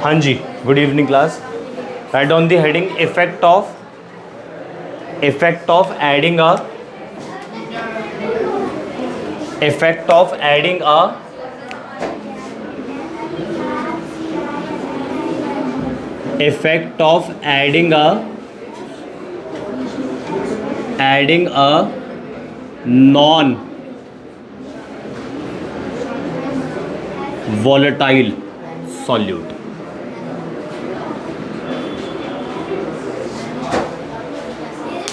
हाँ जी, good evening class. Write on the heading effect of adding a effect of adding a effect of adding a non volatile solute।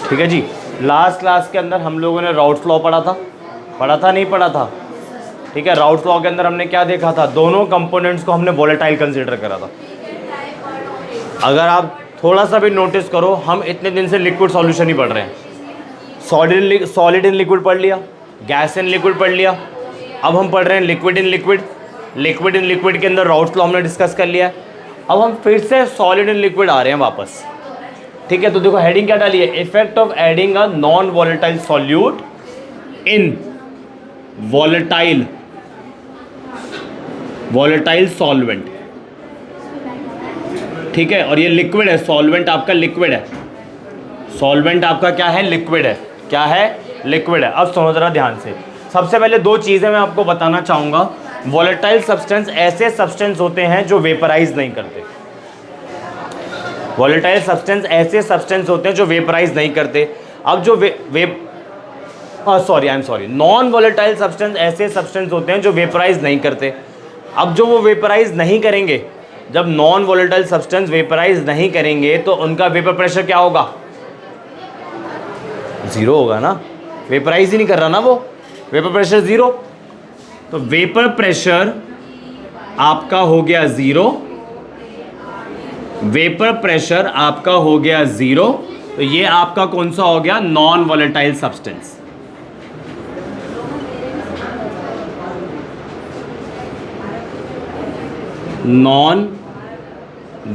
ठीक है जी। Last class के अंदर हम लोगों ने राउट्स लॉ पढ़ा था नहीं पढ़ा था? ठीक है, राउट्स लॉ के अंदर हमने क्या देखा था? दोनों कंपोनेंट्स को हमने वोलेटाइल कंसीडर करा था। अगर आप थोड़ा सा भी नोटिस करो, हम इतने दिन से लिक्विड सॉल्यूशन ही पढ़ रहे हैं। सॉलिड इन लिक्विड पढ़ लिया, गैस इन लिक्विड पढ़ लिया, अब हम पढ़ रहे हैं liquid in liquid. Liquid in liquid के अंदर राउट्स लॉ हमने डिस्कस कर लिया है। अब हम फिर से सॉलिड इन लिक्विड आ रहे हैं वापस। ठीक है, तो देखो हेडिंग क्या डाली है? Effect of adding a non volatile solute in volatile solvent. ठीक है, और ये लिक्विड है, सॉल्वेंट आपका लिक्विड है, सॉल्वेंट आपका क्या है? लिक्विड है। क्या है? लिक्विड है। अब सुनो जरा ध्यान से। सबसे पहले दो चीजें मैं आपको बताना चाहूंगा। वॉलेटाइल सब्सटेंस ऐसे सब्सटेंस होते हैं जो वेपराइज नहीं करते। वॉलेटाइल सब्सटेंस ऐसे सब्सटेंस होते हैं जो वेपराइज नहीं करते। अब जो नॉन वॉलेटाइल सब्सटेंस ऐसे सब्सटेंस होते हैं जो वेपराइज नहीं करते। अब जो वो वेपराइज नहीं करेंगे, जब नॉन वॉलेटाइल सब्सटेंस वेपराइज नहीं करेंगे तो उनका वेपर प्रेशर क्या होगा? जीरो होगा ना। वेपराइज ही नहीं कर रहा ना वो, वेपर प्रेशर जीरो। तो वेपर प्रेशर आपका हो गया जीरो, वेपर प्रेशर आपका हो गया जीरो। तो ये आपका कौन सा हो गया? Non volatile substance. Non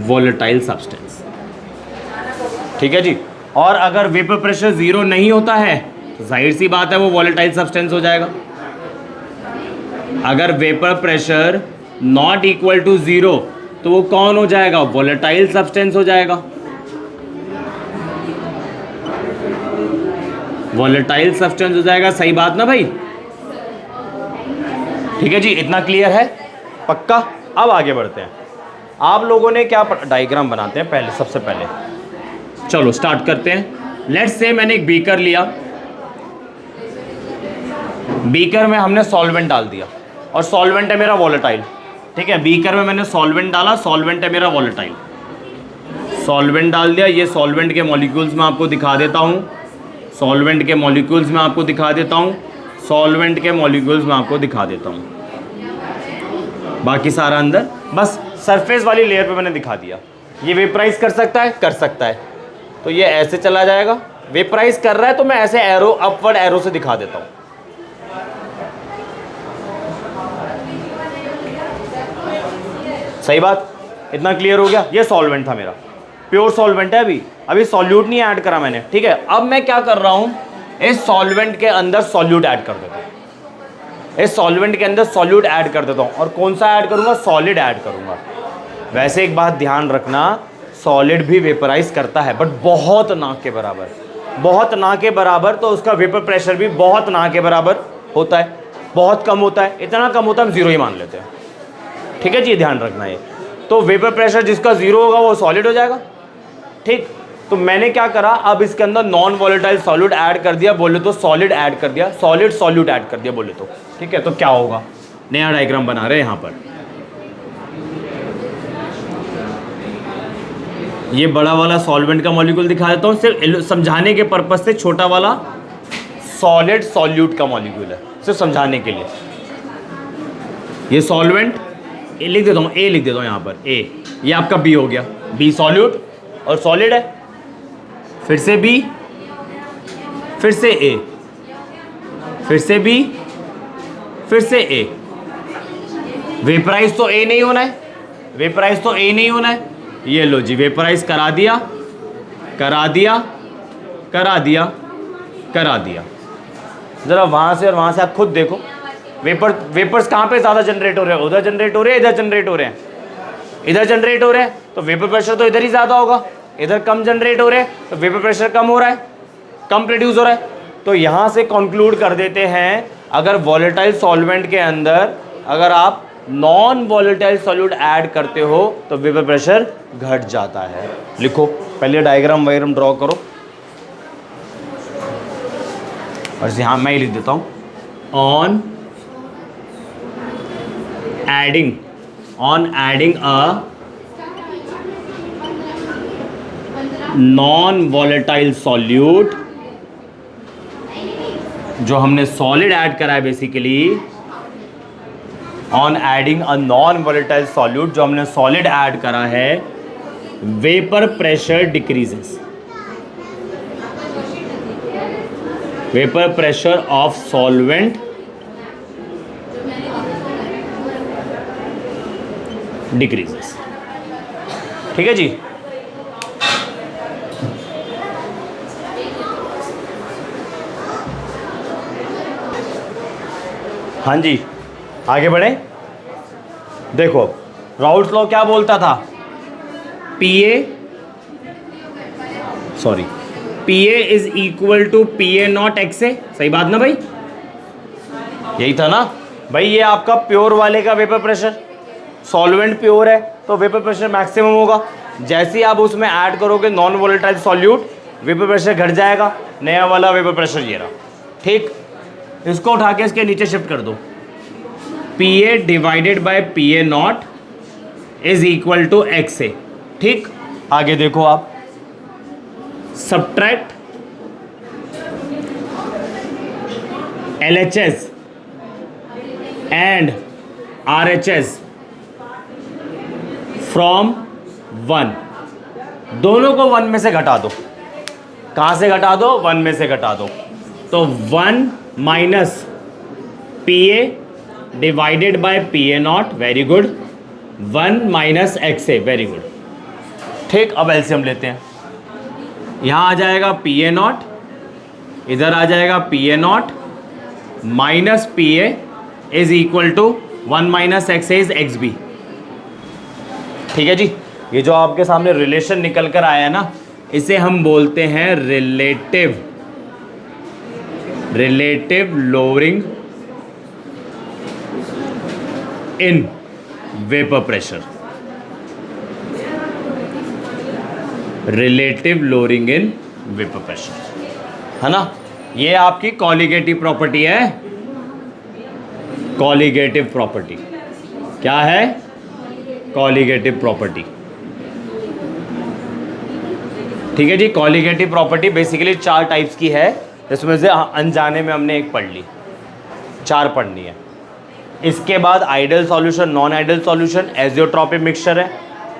volatile substance. ठीक है जी। और अगर वेपर प्रेशर जीरो नहीं होता है तो जाहिर सी बात है वो वॉलेटाइल सब्सटेंस हो जाएगा। अगर vapour pressure not equal to zero तो वो कौन हो जाएगा? वॉलेटाइल सब्सटेंस हो जाएगा। वॉलेटाइल सब्सटेंस हो जाएगा। सही बात ना भाई? ठीक है जी, इतना क्लियर है? पक्का? अब आगे बढ़ते हैं। आप लोगों ने क्या डायग्राम बनाते हैं पहले, सबसे पहले चलो स्टार्ट करते हैं। लेट्स से मैंने एक बीकर लिया, बीकर में हमने सॉल्वेंट डाल दिया और सॉल्वेंट है मेरा वॉलेटाइल। ठीक है, बीकर में मैंने सॉल्वेंट डाला, सॉल्वेंट है मेरा वॉलेटाइल। सॉल्वेंट डाल दिया। ये सॉल्वेंट के मॉलिक्यूल्स मैं आपको दिखा देता हूँ, सॉल्वेंट के मॉलिक्यूल्स मैं आपको दिखा देता हूँ, सॉल्वेंट के मॉलिक्यूल्स मैं आपको दिखा देता हूँ। बाकी सारा अंदर बस सरफेस वाली लेयर पे मैंने दिखा दिया। ये वेपराइज कर सकता है? कर सकता है। तो ये ऐसे चला जाएगा। वेपराइज कर रहा है तो मैं ऐसे एरो, अपवर्ड एरो से दिखा देता हूँ। सही बात? इतना क्लियर हो गया? ये सॉल्वेंट था मेरा, प्योर सॉल्वेंट है। अभी सॉल्यूट नहीं ऐड करा मैंने। ठीक है, अब मैं क्या कर रहा हूँ? इस सॉल्वेंट के अंदर सॉल्यूट ऐड कर देता हूँ। इस सॉल्वेंट के अंदर सॉल्यूट ऐड कर देता हूँ। और कौन सा ऐड करूँगा? सॉलिड ऐड करूँगा। वैसे एक बात ध्यान रखना, सॉलिड भी वेपराइज करता है बट बहुत ना के बराबर, बहुत ना के बराबर। तो उसका वेपर प्रेशर भी बहुत ना के बराबर होता है, बहुत कम होता है। इतना कम होता है हम जीरो ही मान लेते हैं। ठीक है जी, ध्यान रखना है। तो वेपर प्रेशर जिसका जीरो होगा वो सॉलिड हो जाएगा। ठीक, तो मैंने क्या करा? अब इसके अंदर नॉन वॉलेटाइल सॉल्यूट ऐड कर दिया, बोले तो सॉलिड ऐड कर दिया, सॉलिड सॉल्यूट ऐड कर दिया बोले तो। ठीक है, तो क्या होगा? नया डायग्राम बना रहे हैं यहां पर। ये बड़ा वाला सॉल्वेंट का मॉलिक्यूल दिखा देता हूँ सिर्फ समझाने के पर्पज से। छोटा वाला सॉलिड सॉल्यूट का मॉलिक्यूल है, सिर्फ समझाने के लिए। ये सॉल्वेंट ए लिख देता हूँ, ए लिख देता हूँ यहाँ पर, ए। ये आपका बी हो गया, बी सॉल्यूट और सॉलिड है। फिर से बी, फिर से ए, फिर से बी, फिर से ए। वेपराइज तो ए नहीं होना है, वेपराइज तो ए नहीं होना है। ये लो जी, वेपराइज करा दिया, करा दिया, करा दिया, करा दिया। जरा वहां से और वहां से आप खुद देखो, वेपर्स कहाँ पे ज़्यादा जनरेट हो रहे हैं? उधर जनरेट हो रहे हैं, इधर जनरेट हो रहे हैं? इधर जनरेट हो रहे हैं तो वेपर प्रेशर तो इधर ही ज़्यादा होगा, इधर कम जनरेट हो रहे हैं तो वेपर प्रेशर कम हो रहा है, कम प्रोड्यूस हो रहा है। तो यहाँ से कंक्लूड कर देते हैं, अगर वॉलेटाइल सॉल्वेंट के अंदर अगर आप नॉन वॉलेटाइल सॉल्यूट ऐड करते हो तो वेपर प्रेशर घट जाता है। लिखो, पहले डायग्राम वायग्राम ड्रॉ करो, और यहाँ मैं ही लिख देता हूँ, on adding a non volatile solute, जो हमने सॉलिड ऐड करा है basically, on adding a non volatile solute, जो हमने सॉलिड ऐड करा है, vapour pressure decreases, vapour pressure of solvent decreases. ठीक है जी। हाँ जी, आगे बढ़े। देखो राउल्ट्स लॉ क्या बोलता था, PA is equal to PA naught x A, सही बात ना भाई, यही था ना भाई। ये आपका प्योर वाले का वेपर प्रेशर, सॉल्वेंट प्योर है तो वेपर प्रेशर मैक्सिमम होगा। जैसे ही आप उसमें ऐड करोगे non volatile solute, vapour pressure घट जाएगा, नया वाला वेपर प्रेशर ये रहा। ठीक, इसको उठा के इसके नीचे शिफ्ट कर दो, PA divided by PA naught is equal to x A. ठीक, आगे देखो आप, subtract LHS and RHS from 1, दोनों को 1 में से घटा दो। कहां से घटा दो? 1 में से घटा दो। तो 1 minus PA divided by PA not, very good, 1 minus x A, very good. ठीक, अब एलसीएम लेते हैं। यहां आ जाएगा पीए नॉट, इधर आ जाएगा PA naught minus PA is equal to 1 minus x A is x B. ठीक है जी, ये जो आपके सामने रिलेशन निकल कर आया है ना, इसे हम बोलते हैं relative lowering in vapour pressure, relative lowering in vapour pressure, है ना। ये आपकी कॉलिगेटिव प्रॉपर्टी है। कॉलिगेटिव प्रॉपर्टी क्या है? Colligative property. ठीक है जी, कॉलिगेटिव प्रॉपर्टी बेसिकली 4 टाइप्स की है, जिसमें से अनजाने में हमने एक पढ़ ली, 4 पढ़नी है। इसके बाद ideal solution, non ideal solution, azeotropic mixture है,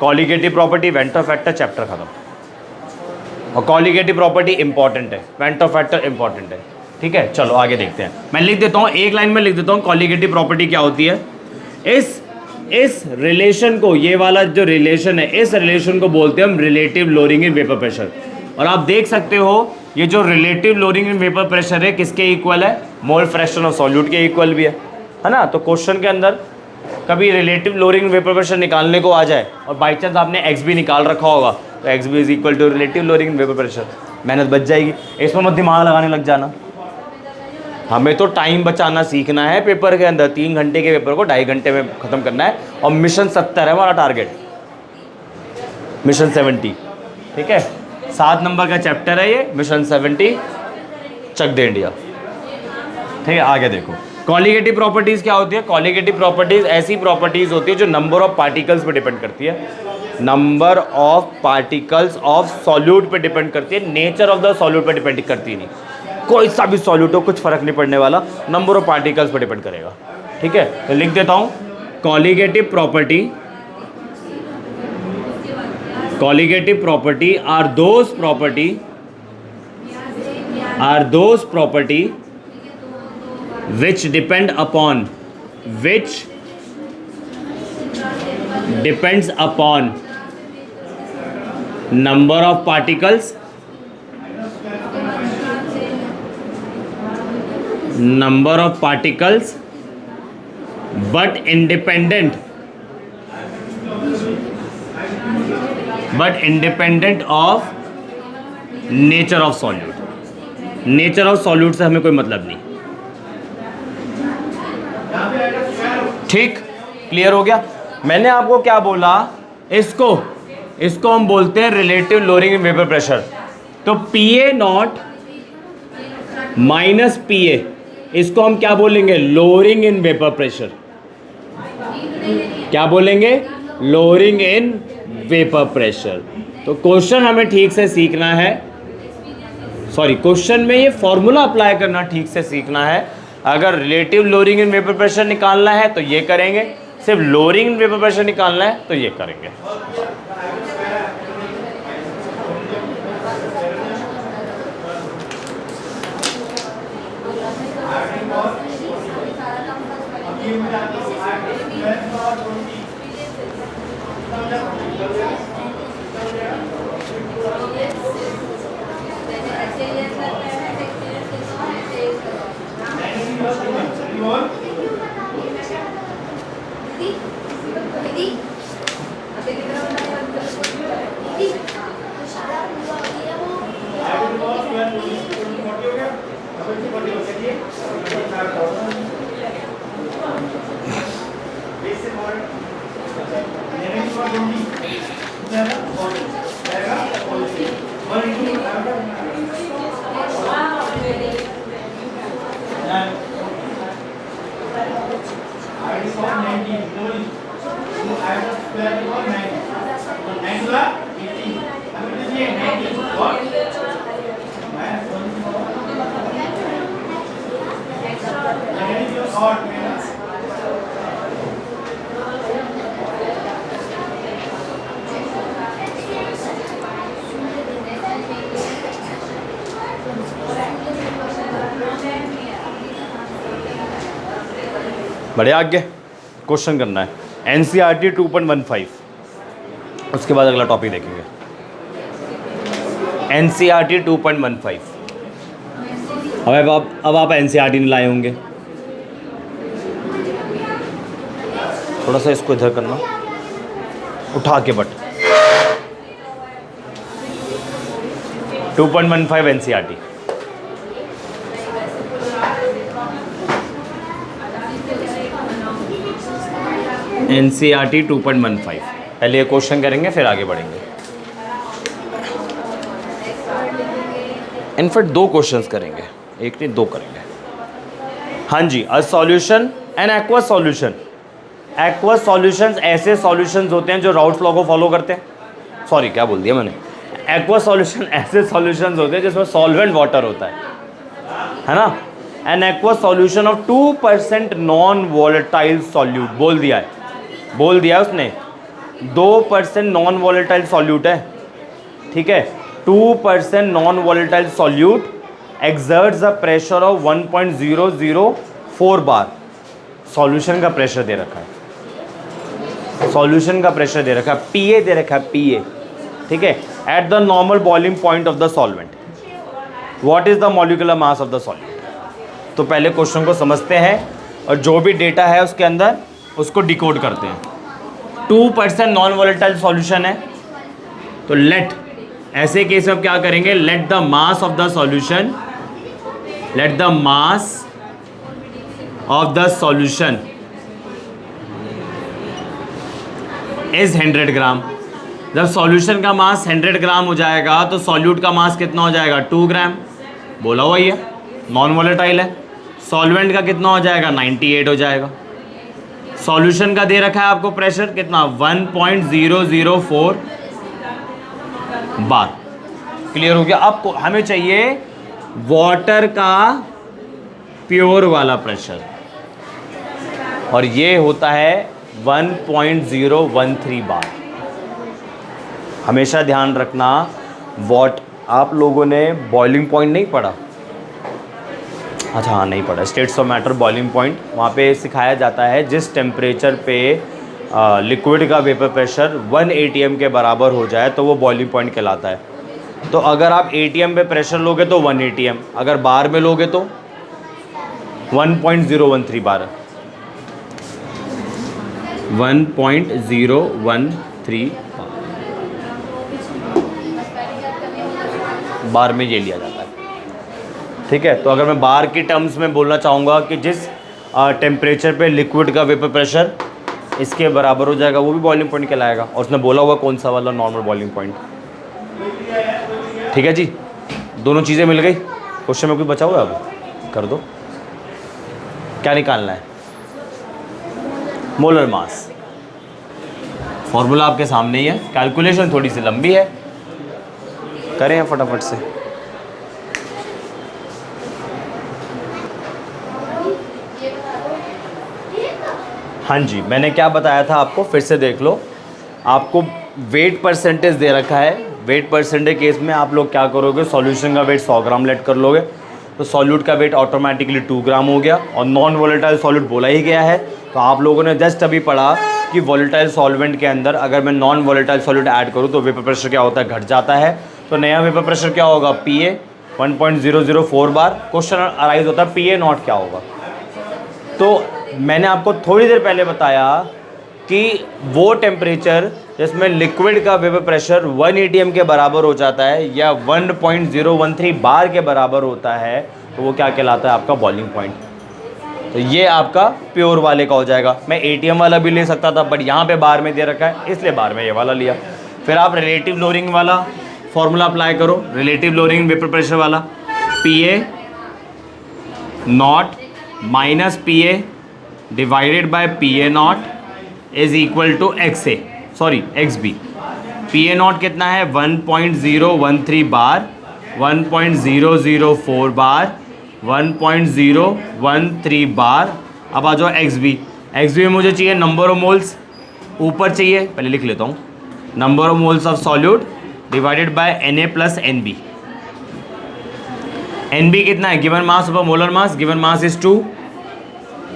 कॉलिगेटिव प्रॉपर्टी, वेंटर फैक्टर, चैप्टर खत्म। और कॉलिगेटिव प्रॉपर्टी इंपॉर्टेंट है, वेंटर फैक्टर इंपॉर्टेंट है। ठीक है, चलो आगे देखते हैं। मैं लिख देता हूँ, एक लाइन में लिख देता हूँ कॉलिगेटिव प्रॉपर्टी क्या होती है। इस रिलेशन को, ये वाला जो रिलेशन है, इस रिलेशन को बोलते हैं हम relative lowering in vapour pressure. और आप देख सकते हो ये जो relative lowering in vapour pressure है किसके इक्वल है? मोल फ्रैक्शन ऑफ सॉल्यूट के इक्वल भी है ना। तो क्वेश्चन के अंदर कभी रिलेटिव लोअरिंग वेपर प्रेशर निकालने को आ जाए और बाई चांस आपने एक्स भी निकाल रखा होगा, तो X B is equal to relative lowering in vapour pressure, मेहनत बच जाएगी। इसमें मत दिमाग लगाने लग जाना, हमें तो टाइम बचाना सीखना है। पेपर के अंदर 3 घंटे के पेपर को 2.5 घंटे में ख़त्म करना है, और मिशन 70 है हमारा टारगेट, मिशन 70। ठीक है, 7 नंबर का चैप्टर है ये, मिशन 70, चक दे इंडिया। ठीक है, आगे देखो कॉलिगेटिव प्रॉपर्टीज़ क्या होती है। कॉलिगेटिव प्रॉपर्टीज़ ऐसी प्रॉपर्टीज़ होती है जो नंबर ऑफ पार्टिकल्स पे डिपेंड करती है, number of particles of solute पे डिपेंड करती है, नेचर ऑफ द सॉल्यूट पे डिपेंड करती नहीं। कोई सा भी सॉल्यूट हो, कुछ फर्क नहीं पड़ने वाला, नंबर ऑफ पार्टिकल्स पर डिपेंड करेगा। ठीक है, तो लिख देता हूं, colligative property are those property which depends upon number of particles, but independent but independent of nature of solute. Nature of solute से हमें कोई मतलब नहीं। ठीक, क्लियर हो गया। मैंने आपको क्या बोला, इसको हम बोलते हैं relative lowering in vapour pressure. तो पीए नॉट माइनस पीए, इसको हम क्या बोलेंगे, लोअरिंग इन वेपर प्रेशर। क्या बोलेंगे, लोअरिंग इन वेपर प्रेशर। तो क्वेश्चन हमें ठीक से सीखना है, सॉरी क्वेश्चन में ये फॉर्मूला अप्लाई करना ठीक से सीखना है। अगर relative lowering in vapour pressure निकालना है तो ये करेंगे, सिर्फ लोअरिंग इन वेपर प्रेशर निकालना है तो ये करेंगे। बढ़िया, आगे क्वेश्चन करना है एनसीईआरटी 2.15। उसके बाद अगला टॉपिक देखेंगे एनसीईआरटी 2.15। अब आप एनसीईआरटी नहीं लाए होंगे, थोड़ा सा इसको इधर करना उठा के, बट 2.15 एनसीईआरटी। एनसीईआरटी 2.15 पहले ये क्वेश्चन करेंगे फिर आगे बढ़ेंगे। इनफैक्ट 2 क्वेश्चंस करेंगे, एक नहीं 2 करेंगे। हाँ जी, a solution an aqueous solution. Aqueous solutions ऐसे सॉल्यूशंस होते हैं जो राउट्स लॉ को फॉलो करते हैं। सॉरी, क्या बोल दिया मैंने, एक्वस सॉल्यूशन ऐसे सॉल्यूशंस होते हैं जिसमें सॉल्वेंट वाटर होता है ना। N aqueous solution of 2% non volatile solute, बोल दिया उसने 2% नॉन वॉलेटाइल सॉल्यूट है, ठीक है। 2% non volatile solute exerts a pressure of 1.004 bar. Solution का प्रेशर दे रखा है, सॉल्यूशन का प्रेशर दे रखा है, पीए दे रखा है, पीए, ठीक है, at the normal boiling point of the solvent. What is the molecular mass of the solvent. तो पहले क्वेश्चन को समझते हैं और जो भी डेटा है उसके अंदर उसको डिकोड करते हैं। 2% नॉन वॉलेटाइल सॉल्यूशन है, तो लेट, ऐसे केस में क्या करेंगे, let the mass of the solution, let the mass of the solution is 100 ग्राम। जब सॉल्यूशन का मास 100 ग्राम हो जाएगा तो सॉल्यूट का मास कितना हो जाएगा, 2 ग्राम। बोला हुआ ही है, नॉन वॉलेटाइल है। सॉल्वेंट का कितना हो जाएगा, 98 हो जाएगा। सॉल्यूशन का दे रखा है आपको प्रेशर कितना, 1.004 बार। क्लियर हो गया। अब हमें चाहिए वाटर का प्योर वाला प्रेशर, और ये होता है 1.013 बार। हमेशा ध्यान रखना, आप लोगों ने बॉइलिंग पॉइंट नहीं पढ़ा, अच्छा हाँ नहीं पढ़ा, states of matter boiling point, वहाँ पे सिखाया जाता है जिस टेम्परेचर पे लिक्विड का वेपर प्रेशर 1 atm के बराबर हो जाए तो वो बॉइलिंग पॉइंट कहलाता है। तो अगर आप atm पे प्रेशर लोगे तो 1 atm, अगर बार में लोगे तो 1.013 बार, 1.013 बार। बार में ये लिया जाता है, ठीक है। तो अगर मैं बार की टर्म्स में बोलना चाहूँगा कि जिस टेम्परेचर पे लिक्विड का वेपर प्रेशर इसके बराबर हो जाएगा, वो भी बॉइलिंग पॉइंट कहलाएगा। और उसने बोला हुआ कौन सा वाला, नॉर्मल बॉइलिंग पॉइंट, ठीक है जी। दोनों चीज़ें मिल गई। क्वेश्चन में कोई बचा हुआ है, अब कर दो। क्या निकालना है? Molar mass. फॉर्मूला आपके सामने ही है, कैलकुलेशन थोड़ी सी लंबी है, करें फटाफट से। हाँ जी, मैंने क्या बताया था आपको, फिर से देख लो। आपको वेट परसेंटेज दे रखा है। वेट परसेंटेज केस में आप लोग क्या करोगे, सॉल्यूशन का वेट 100 ग्राम लेट कर लोगे, तो सॉल्यूट का वेट ऑटोमेटिकली 2 ग्राम हो गया। और नॉन वोलेटाइल सॉल्यूट बोला ही गया है, तो आप लोगों ने जस्ट अभी पढ़ा कि वोलेटाइल सॉल्वेंट के अंदर अगर मैं नॉन वोलेटाइल सॉल्यूट ऐड करूँ तो वेपर प्रेशर क्या होता है, घट जाता है। तो नया वेपर प्रेशर क्या होगा, PA 1.004 बार। क्वेश्चन अराइज होता है PA नॉट क्या होगा। तो मैंने आपको थोड़ी देर पहले बताया कि वो टेम्परेचर जिसमें लिक्विड का वेपर प्रेशर 1 atm के बराबर हो जाता है या 1.013 बार के बराबर होता है, तो वो क्या कहलाता है, आपका बॉइलिंग पॉइंट। तो ये आपका प्योर वाले का हो जाएगा। मैं ATM वाला भी ले सकता था, बट यहाँ पे बार में दे रखा है, इसलिए बार में ये वाला लिया। फिर आप रिलेटिव लोअरिंग वाला फॉर्मूला अप्लाई करो, रिलेटिव लोअरिंग वेपर प्रेशर वाला, PA not minus PA divided by PA not is equal to XA, sorry XB। PA not कितना है, 1.013 बार, 1.004 बार, 1.013 बार। अब आ जाओ XB। XB में मुझे चाहिए नंबर ऑफ मोल्स, ऊपर चाहिए, पहले लिख लेता हूँ, number of moles of solute divided by Na plus NB। NB कितना है, गिवन मास ऊपर molar mass, given mass is 2,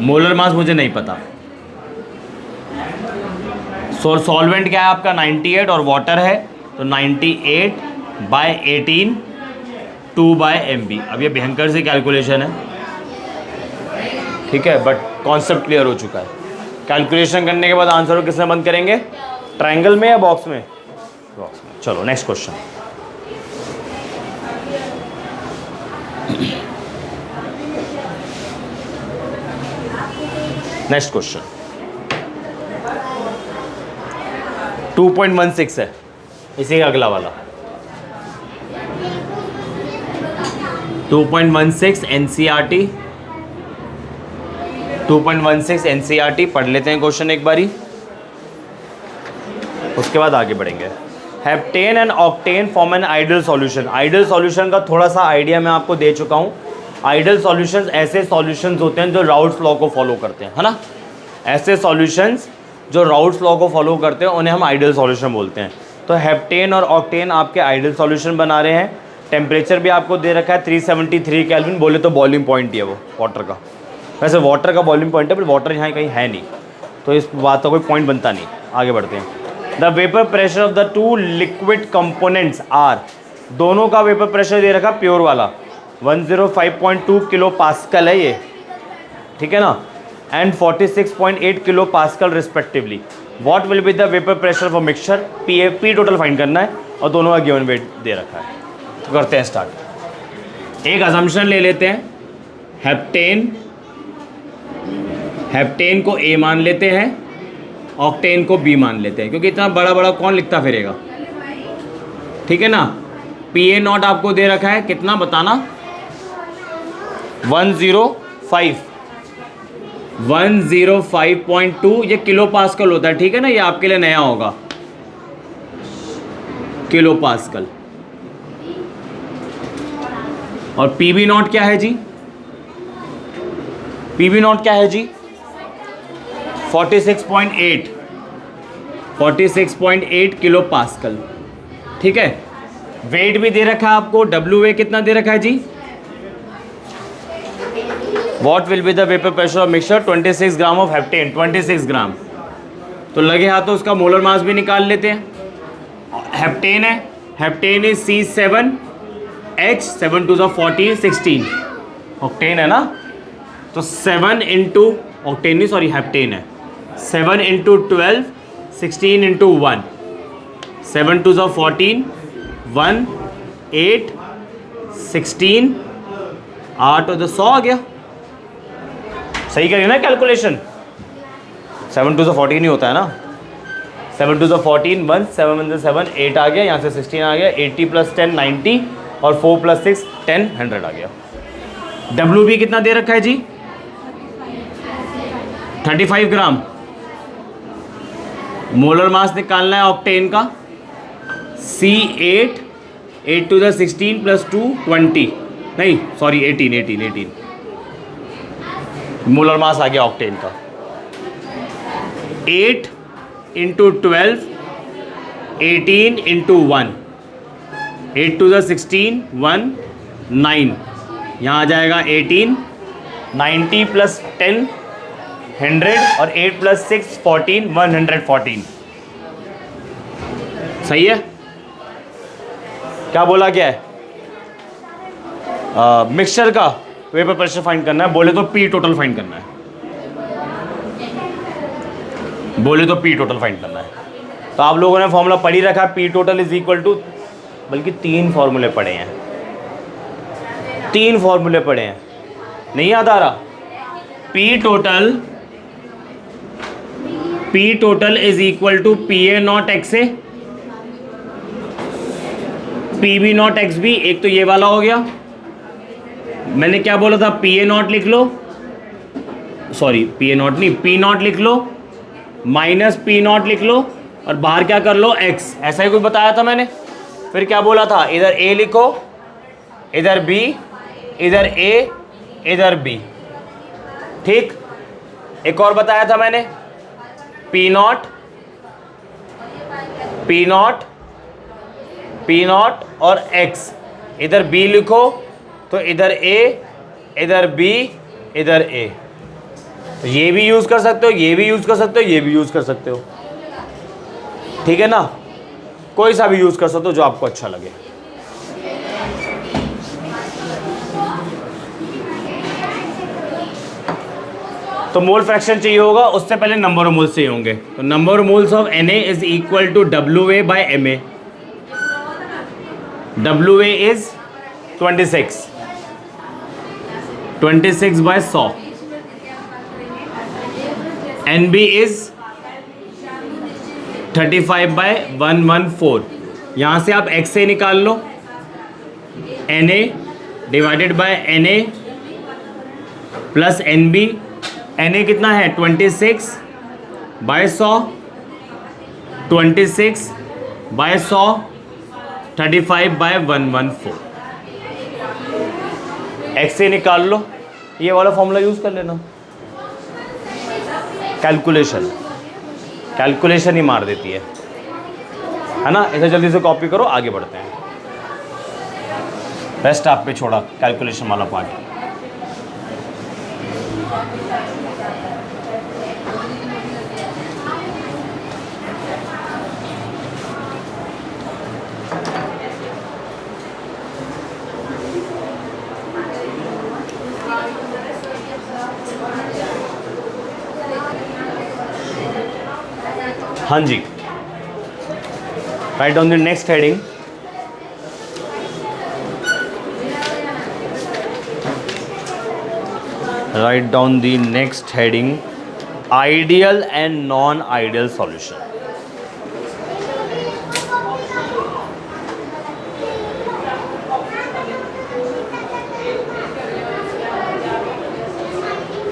molar mass मुझे नहीं पता। सॉल्वेंट क्या है आपका 98 और वाटर है, तो 98/18 2/MB। अब ये भयंकर सी कैलकुलेशन है, ठीक है, बट कॉन्सेप्ट क्लियर हो चुका है। कैलकुलेशन करने के बाद आंसर किसमें बंद करेंगे, ट्रायंगल में या बॉक्स में? बॉक्स में। चलो नेक्स्ट क्वेश्चन। नेक्स्ट क्वेश्चन 2.16 है, इसी का अगला वाला 2.16 NCERT। 2.16 NCERT पढ़ लेते हैं क्वेश्चन एक बारी, उसके बाद आगे बढ़ेंगे। Heptane and octane form an ideal solution. Ideal solution का थोड़ा सा आइडिया मैं आपको दे चुका हूँ। आइडियल सॉल्यूशंस ऐसे सॉल्यूशंस होते हैं जो राउट्स लॉ को फॉलो करते हैं, है ना। ऐसे सॉल्यूशंस जो राउट्स लॉ को फॉलो करते हैं उन्हें हम आइडियल सॉल्यूशन बोलते हैं। तो हेप्टेन और ऑक्टेन आपके आइडियल सॉल्यूशन बना रहे हैं। टेम्परेचर भी आपको दे रखा है 373 केल्विन, बोले तो बॉइलिंग पॉइंट ही है वो वाटर का। वैसे वाटर का बॉइलिंग पॉइंट है, पर वाटर यहाँ कहीं है नहीं, तो इस बात का कोई पॉइंट बनता नहीं। आगे बढ़ते हैं। The vapour pressure of the two liquid components are. दोनों का वेपर प्रेशर दे रखा प्योर वाला 105.2 किलो पास्कल है ये, ठीक है ना, and 46.8 kilo pascal respectively. What will be the vapour pressure for mixture, P total find करना है और दोनों का गिवन वेट दे रखा है। तो करते हैं स्टार्ट। एक अजम्पशन ले लेते हैं, हेप्टेन को A मान लेते हैं, ऑक्टेन को B मान लेते हैं, क्योंकि इतना बड़ा बड़ा कौन लिखता फिरेगा, ठीक है ना। PA नॉट आपको दे रखा है कितना बताना, 105.2, ये किलो पास्कल होता है, ठीक है ना, ये आपके लिए नया होगा, किलो पास्कल। और PB नॉट क्या है जी, PB नॉट क्या है जी, 46.8 किलो पास्कल, ठीक है। वेट भी दे रखा है आपको, WA कितना दे रखा है जी, what will be the vapour pressure of mixture, 26 gram of heptane, 26 gram. तो लगे हाथों उसका मोलर मास भी निकाल लेते हैं। हेप्टेन है, हेप्टेन इज C7H, 7 2 14 16, ऑक्टेन है ना, तो 7 इंटू ऑक्टेन नहीं, सॉरी हेप्टेन है, 7 इंटू 12 16 इंटू 1, 7 2 14 1 8 16, 8 और 10 100 आ गया। सही करिए ना कैलकुलेशन। 7 2 14 ही होता है ना। 7 2 14 1, 7 1 7, 8 आ गया, यहाँ से 16 आ गया, 80 + 10 90 और 4 + 6 10 100 आ गया। WB कितना दे रखा है जी? 35 ग्राम। मोलर मास निकालना है ऑक्टेन का। C8, 8 to the 16 + 2 20, नहीं सॉरी 18 मोलर मास आ गया ऑक्टेन का। 8 × 12, 18 × 1, 8 to the 16 1 9, यहाँ आ जाएगा 18, 90 + 10 100 और 8 + 6 14, 114। सही है। क्या बोला गया है? मिक्सचर का वेपर प्रेशर फाइंड करना है। बोले तो पी टोटल फाइंड करना है। बोले तो पी टोटल फाइंड करना है। तो आप लोगों ने फॉर्मूला पढ़ ही रखा है। P total is equal to, बल्कि 3 फॉर्मूले पढ़े हैं, 3 फॉर्मूले पढ़े हैं, नहीं याद आ रहा? P total is equal to PA0 XA, PB0 XB। एक तो ये वाला हो गया। मैंने क्या बोला था? PA0 लिख लो, सॉरी PA0 नहीं, P0 लिख लो, -P0 लिख लो और बाहर क्या कर लो? X। ऐसा ही कुछ बताया था मैंने। फिर क्या बोला था? इधर A लिखो, इधर B, इधर A, इधर B। ठीक। एक और बताया था मैंने, P0 और X। इधर B लिखो तो इधर A, इधर B, इधर A। तो ये भी यूज़ कर सकते हो, ये भी यूज़ कर सकते हो, ये भी यूज़ कर सकते हो। ठीक है ना? कोई सा भी यूज़ कर सकते हो जो आपको अच्छा लगे। तो मोल फ्रैक्शन चाहिए होगा, उससे पहले नंबर ऑफ मोल्स चाहिए होंगे। तो number of moles of Na is equal to WA/Ma। WA is 26, 26/100। NB is 35/114। यहाँ से आप XA निकाल लो, Na divided by Na plus NB। Na कितना है? 26/100, 26/100, 35/114। XA निकाल लो, ये वाला फॉर्मूला यूज़ कर लेना। कैलकुलेशन ही मार देती है ना? इसे जल्दी से कॉपी करो, आगे बढ़ते हैं। रेस्ट आप पे छोड़ा कैलकुलेशन वाला पार्ट। हाँ जी, write down the next heading. Write down the next heading, ideal and non ideal solution.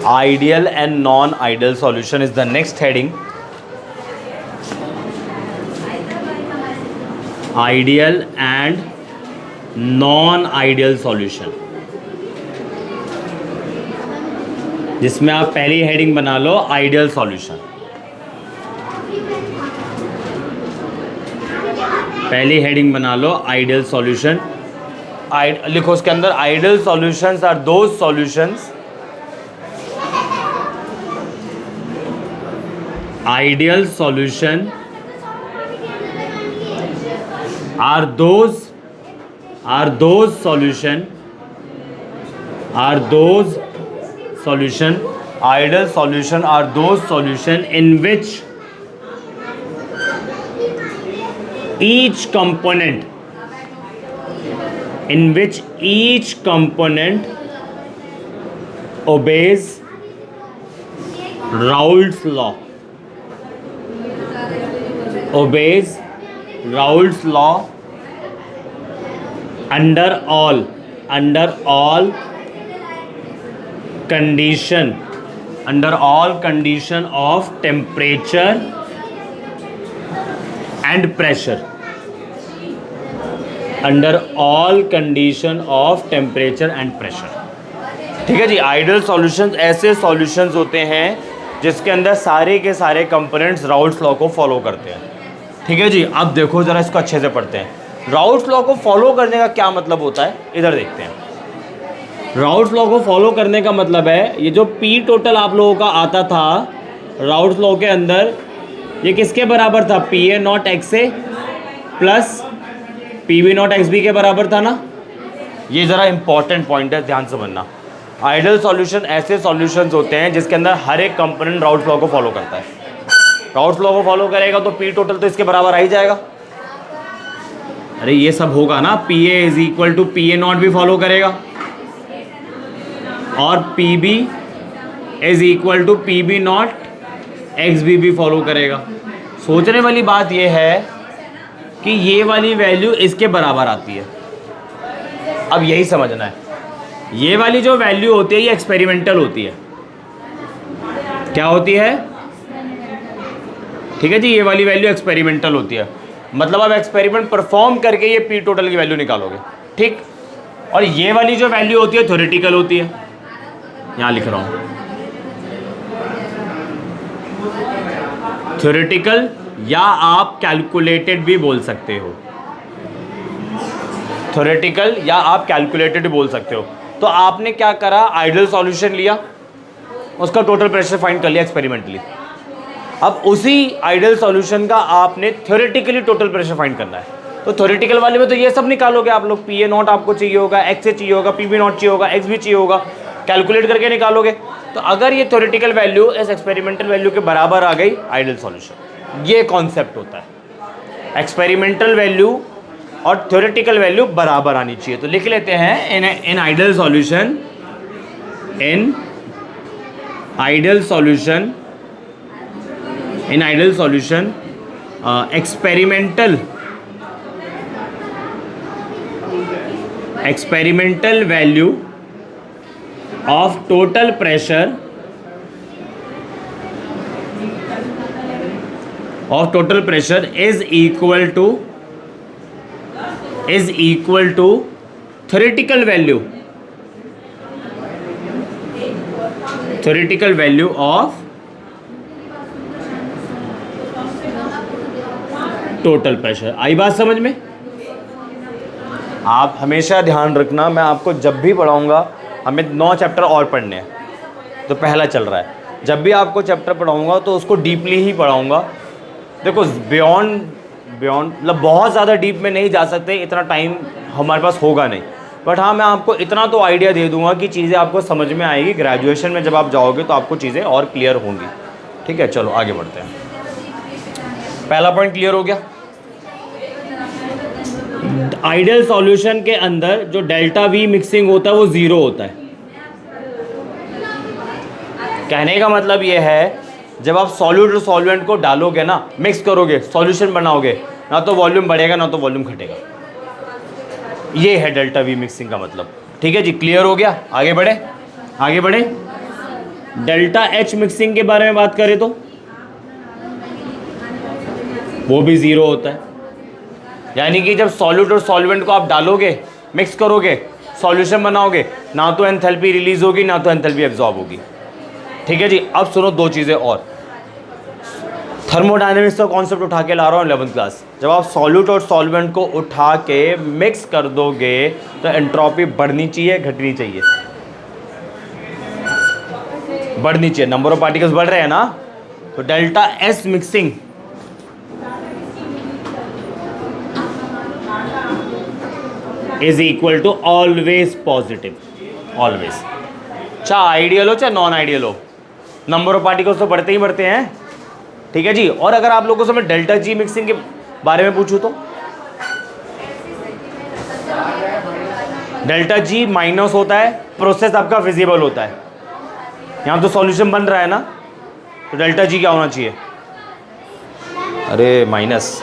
Ideal and non-ideal solution is the next heading. Ideal and non-ideal solution, जिसमें आप पहली हेडिंग बना लो आइडियल सॉल्यूशन। पहली heading बना लो ideal solution. लिखो उसके अंदर, ideal solutions are those solutions, ideal solution are those solution ideal solution are those solution in which each component in which each component obeys Raoult's law. Obeys Raoult's law under all condition of temperature and pressure. Under all condition of temperature and pressure. ठीक है जी। Ideal solutions ऐसे solutions होते हैं जिसके अंदर सारे के सारे कंपोनेंट्स राउल्ट्स लॉ को फॉलो करते हैं। ठीक है जी। अब देखो जरा इसको अच्छे से पढ़ते हैं। राउल्ट्स लॉ को फॉलो करने का क्या मतलब होता है, इधर देखते हैं। राउल्ट्स लॉ को फॉलो करने का मतलब है, ये जो पी टोटल आप लोगों का आता था राउल्ट्स लॉ के अंदर, ये किसके बराबर था? P A not x A plus P B not X B के बराबर था ना। ये ज़रा इंपॉर्टेंट पॉइंट है, ध्यान से बनना। आइडियल सॉल्यूशन ऐसे सॉल्यूशंस होते हैं जिसके अंदर हर एक कंपोनेंट राउल्ट्स लॉ को फॉलो करता है। राउल्ट्स लॉ को फॉलो करेगा तो पी टोटल तो इसके बराबर आ ही जाएगा। अरे ये सब होगा ना, P A is equal to P A not भी फॉलो करेगा और P B is equal to P B not X B भी फॉलो करेगा। सोचने वाली बात यह है कि ये वाली वैल्यू इसके बराबर आती है। अब यही समझना है, ये वाली जो वैल्यू होती है ये एक्सपेरिमेंटल होती है। क्या होती है? ठीक है जी, ये वाली वैल्यू एक्सपेरिमेंटल होती है। मतलब आप एक्सपेरिमेंट परफॉर्म करके ये पी टोटल की वैल्यू निकालोगे। ठीक। और ये वाली जो वैल्यू होती है थ्योरेटिकल होती है। यहां लिख रहा हूं थ्योरेटिकल, या आप कैलकुलेटेड भी बोल सकते हो। थ्योरेटिकल या आप कैलकुलेटेड भी बोल सकते हो। तो आपने क्या करा, आइडियल सॉल्यूशन लिया, उसका टोटल प्रेशर फाइंड कर लिया एक्सपेरिमेंटली। अब उसी आइडियल सॉल्यूशन का आपने थ्योरेटिकली टोटल प्रेशर फाइंड करना है। तो थ्योरेटिकल वाले में तो ये सब निकालोगे आप लोग। पी ए नॉट आपको चाहिए होगा, एक्स ए चाहिए होगा, पी बी नॉट चाहिए होगा, एक्स भी चाहिए होगा, कैलकुलेट करके निकालोगे। तो अगर ये थ्योरेटिकल वैल्यू इस एक्सपेरिमेंटल वैल्यू के बराबर आ गई, आइडियल सॉल्यूशन। ये कॉन्सेप्ट होता है। एक्सपेरिमेंटल वैल्यू और थ्योरेटिकल वैल्यू बराबर आनी चाहिए। तो लिख लेते हैं in ideal solution, in ideal solution experimental value of total pressure is equal to theoretical value of total pressure. आई बात समझ में? आप हमेशा ध्यान रखना, मैं आपको जब भी पढ़ाऊंगा, हमें 9 चैप्टर और पढ़ने हैं, तो पहला चल रहा है। जब भी आपको चैप्टर पढ़ाऊंगा तो उसको डीपली ही पढ़ाऊंगा। देखो बियॉन्ड मतलब बहुत ज़्यादा डीप में नहीं जा सकते, इतना टाइम हमारे पास होगा नहीं। बट हाँ, मैं आपको इतना तो आइडिया दे दूंगा कि चीज़ें आपको समझ में आएगी। ग्रेजुएशन में जब आप जाओगे तो आपको चीज़ें और क्लियर होंगी। ठीक है, चलो आगे बढ़ते हैं। पहला पॉइंट क्लियर हो गया। आइडियल सॉल्यूशन के अंदर जो डेल्टा वी मिक्सिंग होता है वो 0 होता है। कहने का मतलब ये है, जब आप सॉल्यूट और सॉल्वेंट को डालोगे ना, मिक्स करोगे, सॉल्यूशन बनाओगे, ना तो वॉल्यूम बढ़ेगा ना तो वॉल्यूम घटेगा। ये है डेल्टा वी मिक्सिंग का मतलब। ठीक है जी, क्लियर हो गया। आगे बढ़े। डेल्टा एच मिक्सिंग के बारे में बात करें तो वो भी 0 होता है। यानी कि जब सॉल्यूट और सॉल्वेंट को आप डालोगे, मिक्स करोगे, सॉल्यूशन बनाओगे, ना तो एंथैल्पी रिलीज होगी ना तो एंथैल्पी एब्जॉर्ब होगी। ठीक है जी। अब सुनो 2 चीज़ें और। थर्मोडायनेमिक्स का कॉन्सेप्ट उठा के ला रहा हूँ 11th क्लास। जब आप सॉल्यूट और सॉल्वेंट को उठा के मिक्स कर दोगे तो एंट्रोपी बढ़नी चाहिए, घटनी चाहिए? बढ़नी चाहिए। नंबर ऑफ पार्टिकल्स बढ़ रहे हैं ना, तो delta S mixing is equal to always positive. Always, चाहे आइडियल हो चाहे नॉन आइडियल हो, नंबर ऑफ पार्टिकल्स तो बढ़ते ही बढ़ते हैं। ठीक है जी। और अगर आप लोगों से मैं डेल्टा जी मिक्सिंग के बारे में पूछूं तो डेल्टा जी माइनस होता है, प्रोसेस आपका विजिबल होता है। यहाँ तो सॉल्यूशन बन रहा है ना, तो डेल्टा जी क्या होना चाहिए? अरे माइनस।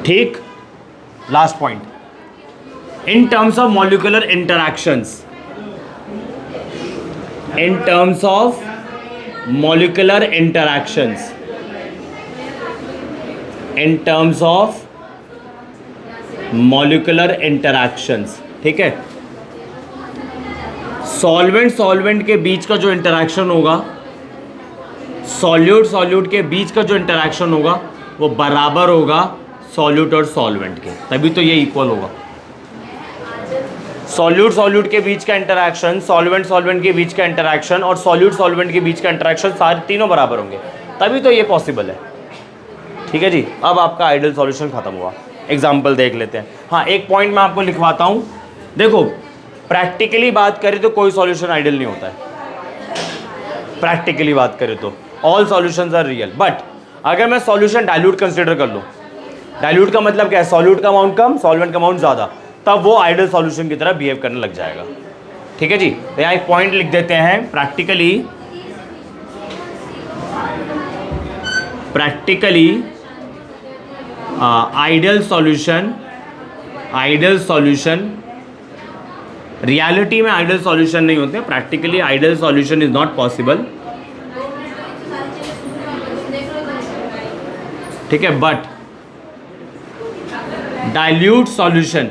ठीक, last point, in terms of molecular interactions, in terms of molecular interactions, in terms of molecular interactions, ठीक है। सॉल्वेंट सॉल्वेंट के बीच का जो इंटरैक्शन होगा, सॉल्यूट सॉल्यूट के बीच का जो इंटरैक्शन होगा, वो बराबर होगा सॉल्यूट और सॉल्वेंट के, तभी तो ये इक्वल होगा। सॉल्यूट सॉल्यूट के बीच का इंटरैक्शन, सॉल्वेंट सॉल्वेंट के बीच का इंटरैक्शन और सॉल्यूट सॉल्वेंट के बीच का इंटरैक्शन, सारे तीनों बराबर होंगे, तभी तो ये पॉसिबल है। ठीक है जी, अब आपका आइडियल सॉल्यूशन खत्म हुआ। एग्जाम्पल देख लेते हैं। हाँ, एक पॉइंट मैं आपको लिखवाता हूँ। देखो, प्रैक्टिकली बात करें तो कोई सॉल्यूशन आइडियल नहीं होता है। प्रैक्टिकली बात करें तो all solutions are real, but अगर मैं सॉल्यूशन डाइल्यूट कंसिडर कर लूँ, डाइल्यूट का मतलब क्या है? सॉल्यूट का अमाउंट कम, सॉल्वेंट का अमाउंट ज़्यादा, तब वो आइडियल सॉल्यूशन की तरह बिहेव करने लग जाएगा। ठीक है जी, तो यहाँ एक पॉइंट लिख देते हैं, प्रैक्टिकली आइडियल सॉल्यूशन रियलिटी में आइडियल सॉल्यूशन नहीं होते, practically ideal solution is not possible. ठीक है, but dilute solution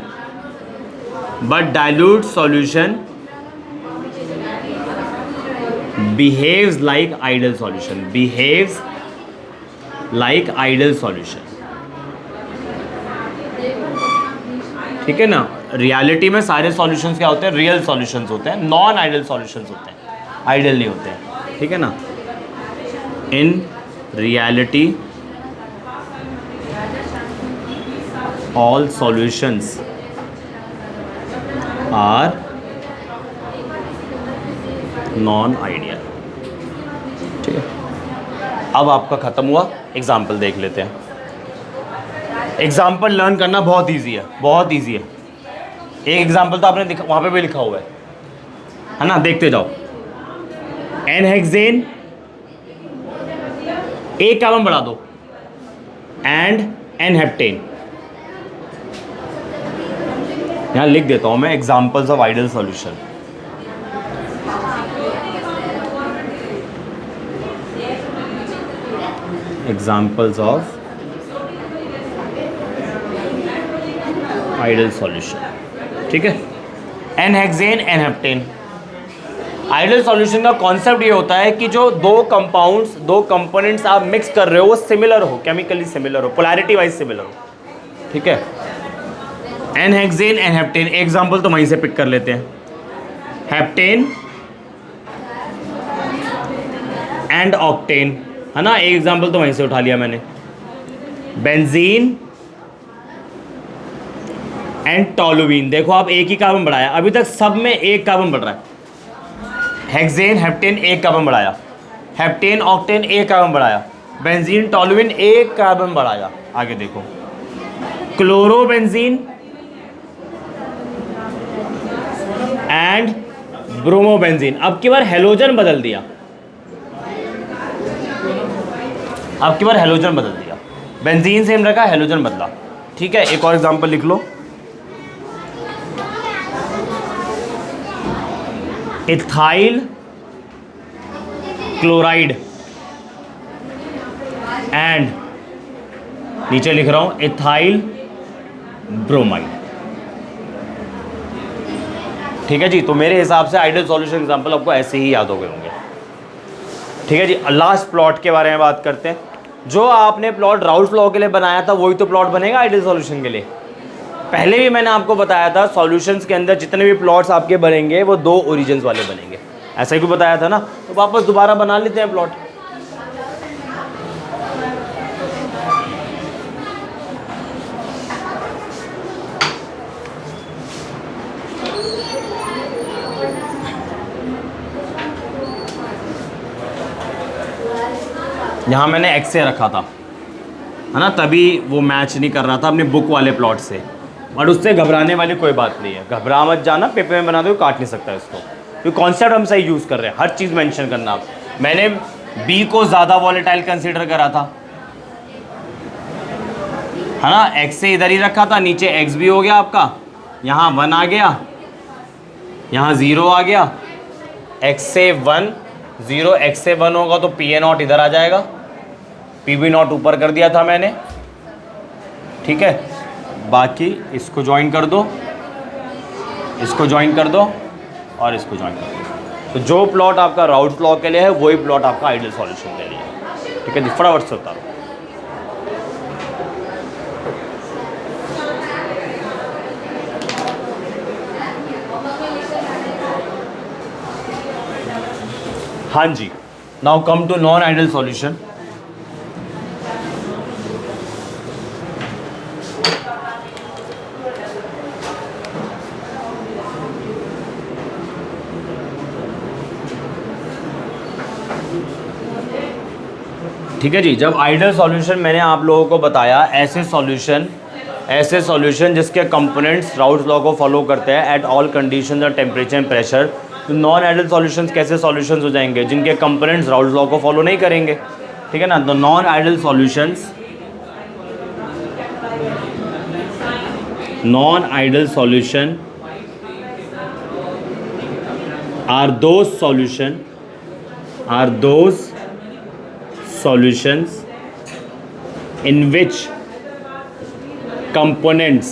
behaves like ideal solution, ठीक है ना। रियलिटी में सारे सॉल्यूशंस क्या होते हैं? रियल सॉल्यूशंस होते हैं, नॉन आइडियल सॉल्यूशंस होते हैं, आइडियल नहीं होते हैं। ठीक है ना। In reality all solutions are non ideal. ठीक है, अब आपका खत्म हुआ। एग्जाम्पल देख लेते हैं। एग्जाम्पल लर्न करना बहुत इजी है, बहुत इजी है। एक एग्जाम्पल तो आपने वहां पे भी लिखा हुआ है ना, देखते जाओ। एन हेक्सेन, एक कार्बन बढ़ा दो, एंड एन हेप्टेन। यहां लिख देता हूं मैं examples of ideal solution. Examples of ideal solution, ठीक है। N hexane, n heptane. Ideal solution का कॉन्सेप्ट ये होता है कि जो दो कंपाउंड्स, दो कंपोनेंट्स आप मिक्स कर रहे हो वो सिमिलर हो, केमिकली सिमिलर हो, पोलैरिटी वाइज सिमिलर हो। ठीक है, n hexane, n heptane. Example तो वहीं से पिक कर लेते हैं। हेप्टेन एंड ऑक्टेन, है ना, एक एग्जाम्पल तो वहीं से उठा लिया मैंने। Benzene and toluene. देखो, आप एक ही कार्बन बढ़ाया, अभी तक सब में एक कार्बन बढ़ रहा है। हेक्सेन, हेप्टेन एक कार्बन बढ़ाया, हेप्टेन ऑक्टेन एक कार्बन बढ़ाया, बेंजीन टोलुइन एक कार्बन बढ़ाया। आगे देखो, क्लोरोबेंजीन एंड ब्रोमोबेंजीन। अब की बार हेलोजन बदल दिया, अब की बार हेलोजन बदल दिया, बेंजीन सेम रखा, हेलोजन बदला। ठीक है, एक और एग्जांपल लिख लो। इथाइल क्लोराइड एंड, नीचे लिख रहा हूं, इथाइल ब्रोमाइड। ठीक है जी, तो मेरे हिसाब से आइडियल सॉल्यूशन एग्जांपल आपको ऐसे ही याद हो गए होंगे। ठीक है जी, लास्ट प्लॉट के बारे में बात करते हैं। जो आपने प्लॉट राउल्ट लॉ के लिए बनाया था वही तो प्लॉट बनेगा आइडियल सॉल्यूशन के लिए। पहले भी मैंने आपको बताया था, सॉल्यूशंस के अंदर जितने भी प्लॉट्स आपके बनेंगे वो दो ओरिजिन्स वाले बनेंगे, ऐसा ही कुछ बताया था ना। तो वापस दोबारा बना लेते हैं प्लॉट। यहाँ मैंने एक्स से रखा था, है ना, तभी वो मैच नहीं कर रहा था अपने बुक वाले प्लॉट से। और उससे घबराने वाली कोई बात नहीं है, घबरा मत जाना, पेपर में बना दो, काट नहीं सकता इसको, क्योंकि कॉन्सेप्ट हम सही यूज़ कर रहे हैं, हर चीज़ मेंशन करना। मैंने बी को ज़्यादा वॉलेटाइल कंसीडर करा था, है ना, एक्स से इधर ही रखा था, नीचे एक्स भी हो गया आपका, यहाँ 1 आ गया, यहाँ 0 आ गया, एक्स से 1 0, एक्स से 1 होगा तो पी ए नॉट इधर आ जाएगा, पी बी नॉट ऊपर कर दिया था मैंने, ठीक है। बाकी इसको ज्वाइन कर दो, इसको ज्वाइन कर दो और इसको ज्वाइन कर दो, तो जो प्लॉट आपका राउट लॉ के लिए है वही प्लॉट आपका आइडियल सॉल्यूशन के लिए है, ठीक है जी। फटाफट से उतारो। हाँ जी, now come to non ideal solution. ठीक है जी, जब आइडियल सॉल्यूशन मैंने आप लोगों को बताया, ऐसे सॉल्यूशन जिसके कंपोनेंट्स राउट्स लॉ को फॉलो करते हैं एट ऑल कंडीशंस और टेम्परेचर एंड प्रेशर। तो नॉन आइडियल सॉल्यूशंस कैसे सॉल्यूशंस हो जाएंगे? जिनके कंपोनेंट्स राउट्स लॉ को फॉलो नहीं करेंगे, ठीक है ना। The non ideal solution are those solutions in which components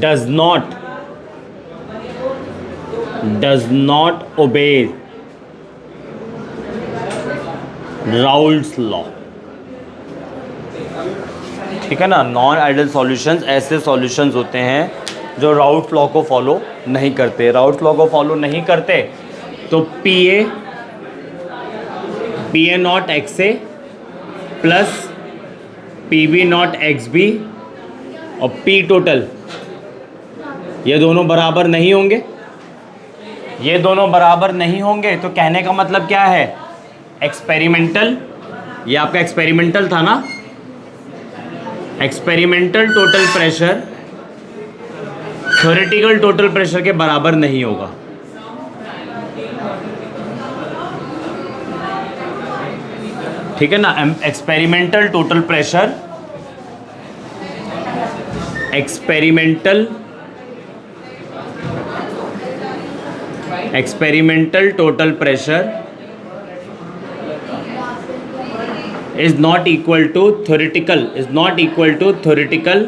does not obey Raoult's law, ठीक है ना। नॉन आइडियल सॉल्यूशंस ऐसे सॉल्यूशंस होते हैं जो राउट लॉ को फॉलो नहीं करते। राउट लॉ को फॉलो नहीं करते तो P A not x A plus P B not X B और पी टोटल, ये दोनों बराबर नहीं होंगे, ये दोनों बराबर नहीं होंगे। तो कहने का मतलब क्या है? एक्सपेरिमेंटल, ये आपका एक्सपेरिमेंटल था ना, experimental total pressure theoretical total pressure के बराबर नहीं होगा। ठीक है ना। Experimental total pressure is not equal to theoretical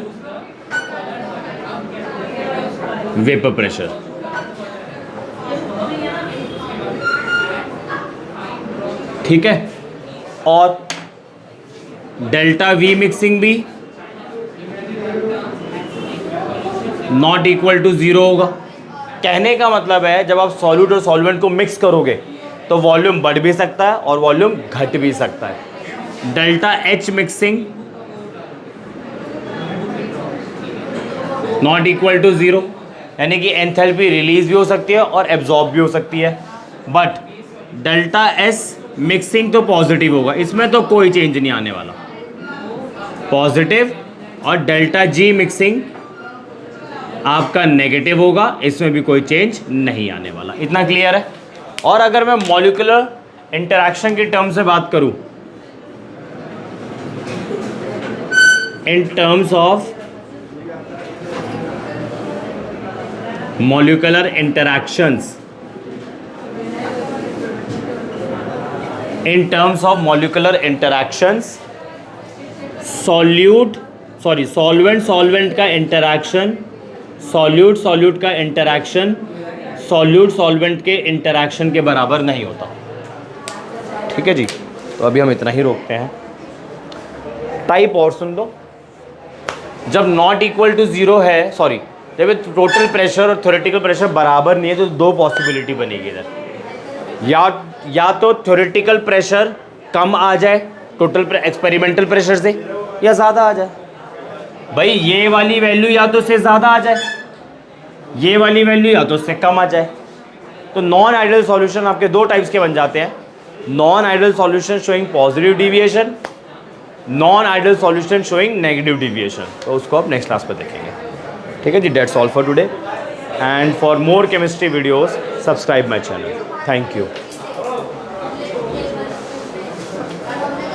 vapour pressure. ठीक है। और डेल्टा वी मिक्सिंग भी नॉट इक्वल टू 0 होगा। कहने का मतलब है जब आप सॉल्यूट और सॉल्वेंट को मिक्स करोगे तो वॉल्यूम बढ़ भी सकता है और वॉल्यूम घट भी सकता है। Delta H mixing not equal to 0, यानी कि एंथैल्पी रिलीज भी हो सकती है और एब्जॉर्ब भी हो सकती है। बट डेल्टा एस मिक्सिंग तो पॉजिटिव होगा, इसमें तो कोई चेंज नहीं आने वाला, पॉजिटिव। और डेल्टा जी मिक्सिंग आपका नेगेटिव होगा, इसमें भी कोई चेंज नहीं आने वाला। इतना क्लियर है। और अगर मैं मॉलिक्यूलर इंटरैक्शन की टर्म से बात करूं, in terms of molecular interactions, in terms of molecular interactions, solvent solvent का इंटरैक्शन, solute का इंटरैक्शन solute solvent के इंटरैक्शन के बराबर नहीं होता। ठीक है जी। तो अभी हम इतना ही रोकते हैं। टाइप और सुन लो। जब नॉट इक्वल टू 0 है, सॉरी, जब टोटल प्रेशर और थ्योरेटिकल प्रेशर बराबर नहीं है तो दो पॉसिबिलिटी बनेगी इधर। या तो थ्योरेटिकल प्रेशर कम आ जाए टोटल एक्सपेरिमेंटल प्रेशर से, या ज़्यादा आ जाए। भाई ये वाली वैल्यू या तो उससे ज़्यादा आ जाए, ये वाली वैल्यू या तो उससे कम आ जाए। तो नॉन आइडियल सॉल्यूशन आपके दो टाइप्स के बन जाते हैं, non ideal solution showing positive deviation, non ideal solution showing negative deviation. तो उसको आप नेक्स्ट क्लास पर देखेंगे। ठीक है जी, that's all for today, and for more chemistry videos subscribe my channel. Thank you.